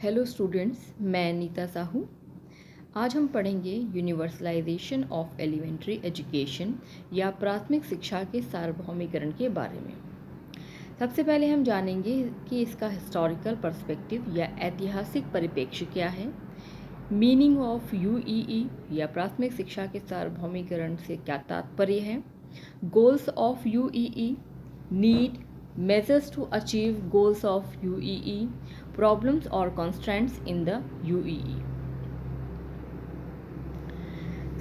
Hello students, मैं नीता साहू। आज हम पढ़ेंगे यूनिवर्सलाइजेशन ऑफ एलिमेंट्री एजुकेशन या प्राथमिक शिक्षा के सार्वभौमिकरण के बारे में। सबसे पहले हम जानेंगे कि इसका हिस्टोरिकल पर्सपेक्टिव या ऐतिहासिक परिप्रेक्ष्य क्या है, मीनिंग ऑफ यूईई या प्राथमिक शिक्षा के सार्वभौमिकरण से क्या तात्पर्य है, goals of UEE, need, measures to achieve goals of UEE, problems or constraints in the UEE।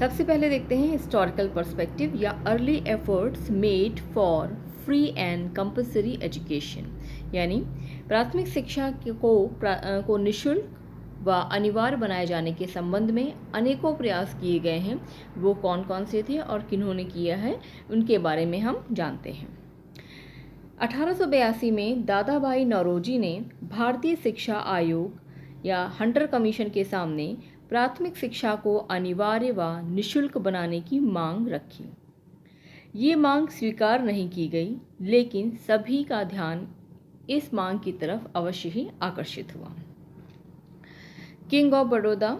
सबसे पहले देखते हैं हिस्टोरिकल पर्सपेक्टिव या early efforts made for free and compulsory education, यानी प्राथमिक शिक्षा को निःशुल्क व अनिवार्य बनाए जाने के संबंध में अनेकों प्रयास किए गए हैं। वो कौन कौन से थे और किन्होंने किया है, उनके बारे में हम जानते हैं। 1882 में दादाभाई नौरोजी ने भारतीय शिक्षा आयोग या हंटर कमीशन के सामने प्राथमिक शिक्षा को अनिवार्य व निःशुल्क बनाने की मांग रखी। ये मांग स्वीकार नहीं की गई, लेकिन सभी का ध्यान इस मांग की तरफ अवश्य ही आकर्षित हुआ। किंग ऑफ बड़ौदा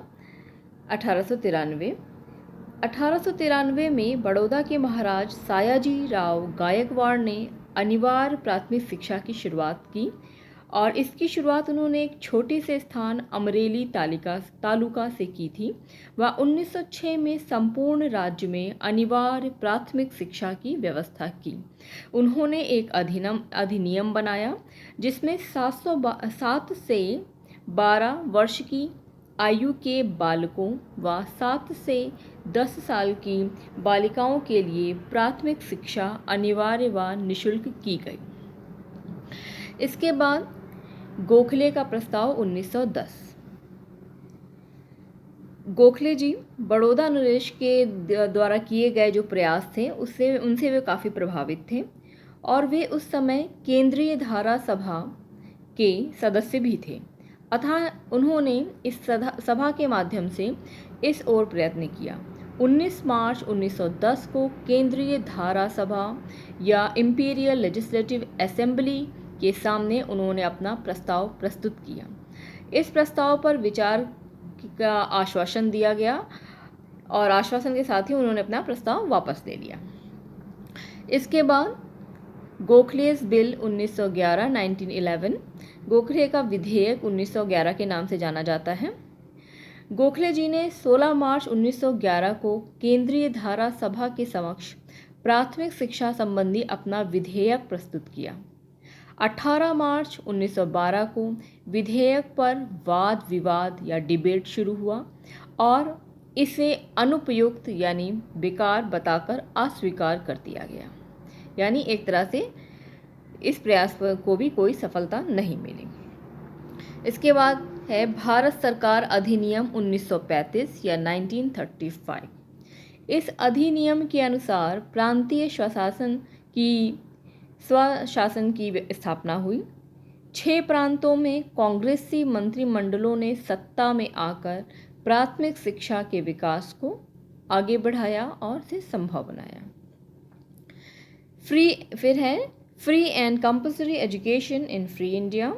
1893 में बड़ौदा के महाराज सायाजी राव गायकवाड़ ने अनिवार्य प्राथमिक शिक्षा की शुरुआत की और इसकी शुरुआत उन्होंने एक छोटे से स्थान अमरेली तालुका से की थी। वह 1906 में संपूर्ण राज्य में अनिवार्य प्राथमिक शिक्षा की व्यवस्था की। उन्होंने एक अधिनियम बनाया जिसमें 7 से 12 वर्ष की आयु के बालकों व 7 से 10 साल की बालिकाओं के लिए प्राथमिक शिक्षा अनिवार्य व निःशुल्क की गई। इसके बाद गोखले का प्रस्ताव 1910। गोखले जी बड़ौदा नरेश के द्वारा किए गए जो प्रयास थे उनसे वे काफ़ी प्रभावित थे और वे उस समय केंद्रीय धारा सभा के सदस्य भी थे। अतः उन्होंने इस सभा के माध्यम से इस ओर प्रयत्न किया। 19 मार्च 1910 को केंद्रीय धारा सभा या इंपीरियल लेजिस्लेटिव असेंबली के सामने उन्होंने अपना प्रस्ताव प्रस्तुत किया। इस प्रस्ताव पर विचार का आश्वासन दिया गया और आश्वासन के साथ ही उन्होंने अपना प्रस्ताव वापस ले लिया। इसके बाद गोखलेस बिल 1911 गोखले का विधेयक 1911 के नाम से जाना जाता है। गोखले जी ने 16 मार्च 1911 को केंद्रीय धारा सभा के समक्ष प्राथमिक शिक्षा संबंधी अपना विधेयक प्रस्तुत किया। 18 मार्च 1912 को विधेयक पर वाद विवाद या डिबेट शुरू हुआ और इसे अनुपयुक्त यानी बेकार बताकर अस्वीकार कर दिया गया। यानी एक तरह से इस प्रयास को भी कोई सफलता नहीं मिली। इसके बाद है भारत सरकार अधिनियम 1935 या 1935। इस अधिनियम के अनुसार प्रांतीय स्वशासन की स्थापना हुई। 6 प्रांतों में कांग्रेसी मंत्रिमंडलों ने सत्ता में आकर प्राथमिक शिक्षा के विकास को आगे बढ़ाया और इसे संभव बनाया। Free and compulsory education in free India,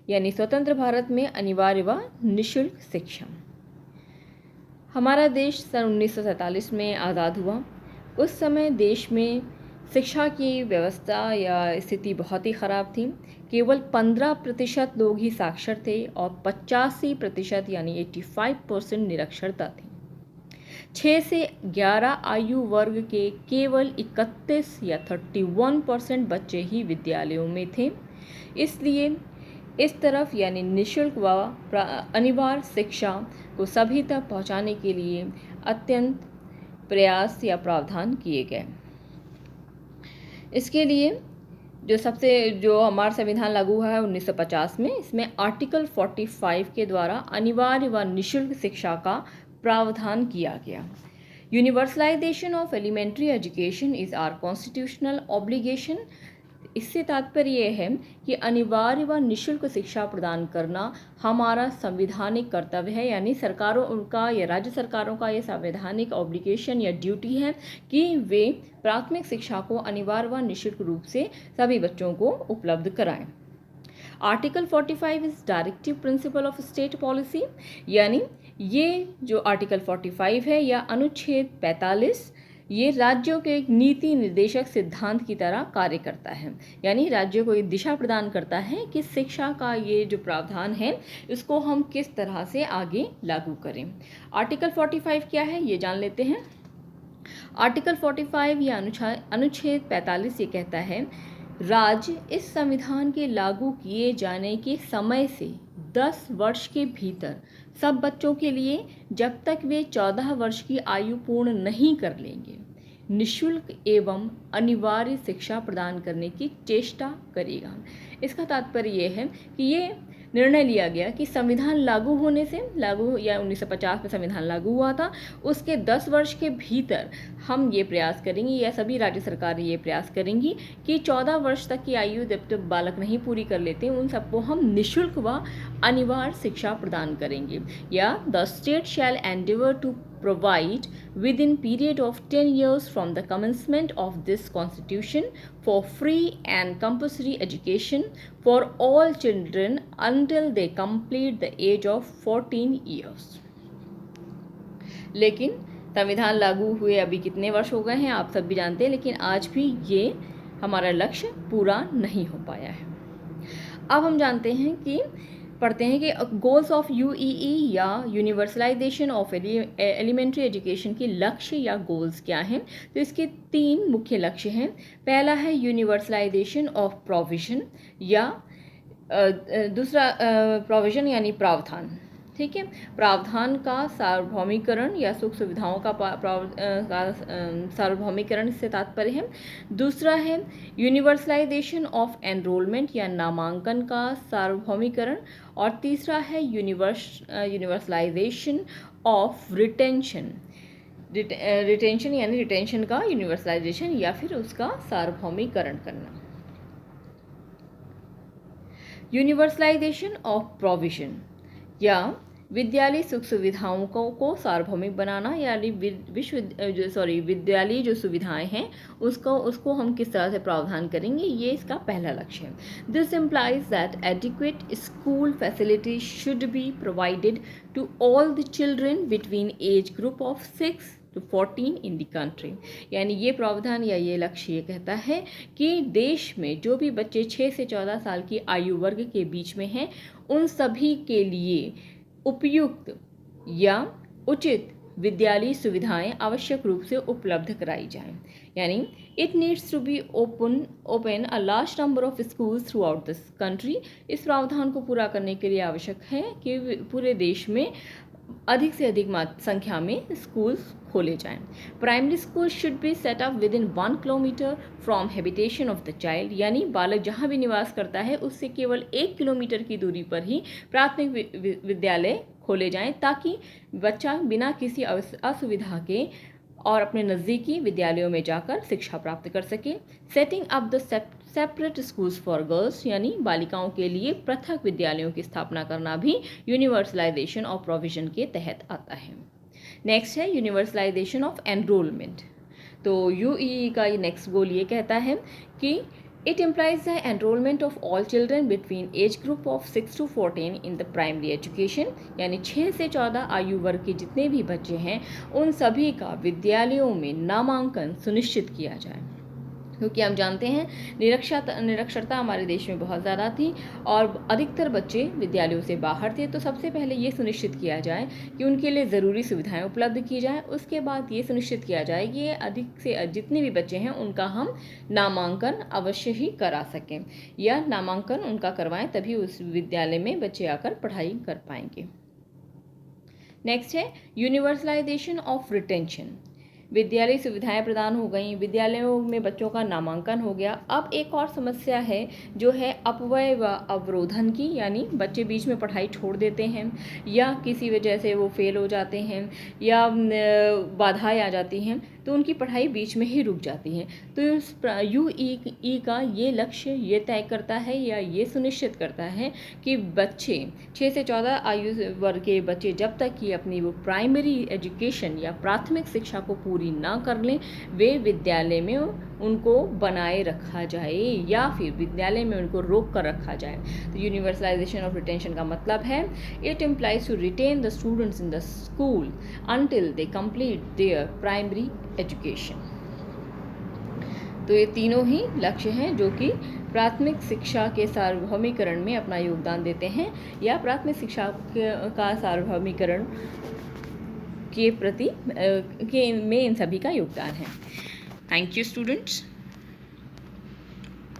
यानी स्वतंत्र भारत में अनिवार्य व निःशुल्क शिक्षा। हमारा देश सन 1947 में आज़ाद हुआ। उस समय देश में शिक्षा की व्यवस्था या स्थिति बहुत ही ख़राब थी। केवल 15% लोग ही साक्षर थे और 85% यानी 85% निरक्षरता थी। 6 से 11 आयु वर्ग के केवल 31 या 31% बच्चे ही विद्यालयों में थे। इसलिए इस तरफ यानी निःशुल्क व अनिवार्य शिक्षा को सभी तक पहुंचाने के लिए अत्यंत प्रयास या प्रावधान किए गए। इसके लिए जो हमारा संविधान लागू हुआ है 1950 में, इसमें आर्टिकल 45 के द्वारा अनिवार्य व निःशुल्क शिक्षा का प्रावधान किया गया। Universalization of elementary education is our constitutional obligation. इससे तात्पर्य यह है कि अनिवार्य व निःशुल्क शिक्षा प्रदान करना हमारा संवैधानिक कर्तव्य है, यानी सरकारों का या राज्य सरकारों का यह संवैधानिक ऑब्लिगेशन या ड्यूटी है कि वे प्राथमिक शिक्षा को अनिवार्य व निःशुल्क रूप से सभी बच्चों को उपलब्ध कराएं। Article 45 is directive principle of state policy, यानी ये जो आर्टिकल 45 है या अनुच्छेद 45, ये राज्यों के एक नीति निर्देशक सिद्धांत की तरह कार्य करता है, यानी राज्यों को एक दिशा प्रदान करता है कि शिक्षा का ये जो प्रावधान है इसको हम किस तरह से आगे लागू करें। आर्टिकल 45 क्या है ये जान लेते हैं। आर्टिकल 45 या अनुच्छेद 45 ये कहता है, राज्य इस संविधान के लागू किए जाने के समय से 10 वर्ष के भीतर सब बच्चों के लिए, जब तक वे 14 वर्ष की आयु पूर्ण नहीं कर लेंगे, निःशुल्क एवं अनिवार्य शिक्षा प्रदान करने की चेष्टा करेगा। इसका तात्पर्य यह है कि ये निर्णय लिया गया कि संविधान लागू होने से, लागू या 1950 में संविधान लागू हुआ था, उसके 10 वर्ष के भीतर हम ये प्रयास करेंगे या सभी राज्य सरकारें ये प्रयास करेंगी कि 14 वर्ष तक की आयु जब तक बालक नहीं पूरी कर लेते उन सबको हम निःशुल्क व अनिवार्य शिक्षा प्रदान करेंगे। या the state shall endeavour to provide within period of 10 years from the commencement of this constitution for free and compulsory education for all children until they complete the age of 14 years। लेकिन संविधान लागू हुए अभी कितने वर्ष हो गए हैं आप सब भी जानते हैं, लेकिन आज भी ये हमारा लक्ष्य पूरा नहीं हो पाया है। अब हम जानते हैं कि पढ़ते हैं कि गोल्स ऑफ यूईई या यूनिवर्सलाइजेशन ऑफ एलिमेंट्री एजुकेशन के लक्ष्य या गोल्स क्या हैं। तो इसके 3 मुख्य लक्ष्य हैं। पहला है यूनिवर्सलाइजेशन ऑफ प्रोविजन, या दूसरा प्रोविजन यानी प्रावधान, ठीक है, प्रावधान का सार्वभौमिकरण या सुख सुविधाओं का सार्वभौमिकरण से तात्पर्य है। दूसरा है यूनिवर्सलाइजेशन ऑफ एनरोलमेंट या नामांकन का सार्वभौमिकरण, और तीसरा है यूनिवर्सलाइजेशन ऑफ रिटेंशन, रिटेंशन यानी रिटेंशन का यूनिवर्सलाइजेशन या फिर उसका सार्वभौमिकरण करना। यूनिवर्सलाइजेशन ऑफ प्रोविजन या विद्यालय सुख सुविधाओं को सार्वभौमिक बनाना, यानी विद्यालय जो सुविधाएं हैं उसको हम किस तरह से प्रावधान करेंगे, ये इसका पहला लक्ष्य है। This implies that adequate school facility should be provided to all the children between age group of 6 to 14 in the country, यानी ये प्रावधान या ये लक्ष्य ये कहता है कि देश में जो भी बच्चे 6 से 14 साल की आयु वर्ग के बीच में हैं उन सभी के लिए उपयुक्त या उचित विद्यालयी सुविधाएं आवश्यक रूप से उपलब्ध कराई जाएं। यानी it needs to be open a large number of schools throughout this country. इस प्रावधान को पूरा करने के लिए आवश्यक है कि पूरे देश में अधिक से अधिक संख्या में स्कूल्स खोले जाएं। Primary school should be set up with in 1 kilometre from habitation of the child, यानी बालक जहां भी निवास करता है उससे केवल 1 किलोमीटर की दूरी पर ही प्राथमिक विद्यालय खोले जाएं, ताकि बच्चा बिना किसी असुविधा के और अपने नज़दीकी विद्यालयों में जाकर शिक्षा प्राप्त कर सके। Setting up the separate schools for girls, यानी बालिकाओं के लिए पृथक विद्यालयों की स्थापना करना भी यूनिवर्सलाइजेशन ऑफ प्रोविजन के तहत आता है। नेक्स्ट है यूनिवर्सलाइजेशन ऑफ एनरोलमेंट। तो यूईई का ये नेक्स्ट गोल ये कहता है कि it implies the enrolment of all children between age group of 6 to 14 in the primary education, यानी 6 से 14 आयु वर्ग के जितने भी बच्चे हैं उन सभी का विद्यालयों में नामांकन सुनिश्चित किया जाए, क्योंकि हम जानते हैं निरक्षरता हमारे देश में बहुत ज़्यादा थी और अधिकतर बच्चे विद्यालयों से बाहर थे। तो सबसे पहले ये सुनिश्चित किया जाए कि उनके लिए ज़रूरी सुविधाएं उपलब्ध की जाए। उसके बाद ये सुनिश्चित किया जाए कि अधिक से जितने भी बच्चे हैं उनका हम नामांकन अवश्य ही करा सकें, या नामांकन उनका करवाएं, तभी उस विद्यालय में बच्चे आकर पढ़ाई कर पाएंगे। नेक्स्ट है यूनिवर्सलाइजेशन ऑफ रिटेंशन। विद्यालय सुविधाएं प्रदान हो गई, विद्यालयों में बच्चों का नामांकन हो गया। अब एक और समस्या है जो है अपव्यय व अवरोधन की, यानी बच्चे बीच में पढ़ाई छोड़ देते हैं या किसी वजह से वो फेल हो जाते हैं या बाधाएं आ जाती हैं। तो उनकी पढ़ाई बीच में ही रुक जाती है। तो यूई का ये लक्ष्य ये तय करता है या ये सुनिश्चित करता है कि बच्चे 6 से 14 आयु वर्ग के बच्चे जब तक कि अपनी वो प्राइमरी एजुकेशन या प्राथमिक शिक्षा को पूरी ना कर लें, वे विद्यालय में उनको बनाए रखा जाए या फिर विद्यालय में उनको रोक कर रखा जाए। तो यूनिवर्सलाइजेशन ऑफ रिटेंशन का मतलब है it implies to retain the students in the school until they complete their primary education। तो ये तीनों ही लक्ष्य हैं जो कि प्राथमिक शिक्षा के सार्वभौमिकरण में अपना योगदान देते हैं या प्राथमिक शिक्षा का सार्वभौमिकरण के प्रति में इन सभी का योगदान है। Thank you students.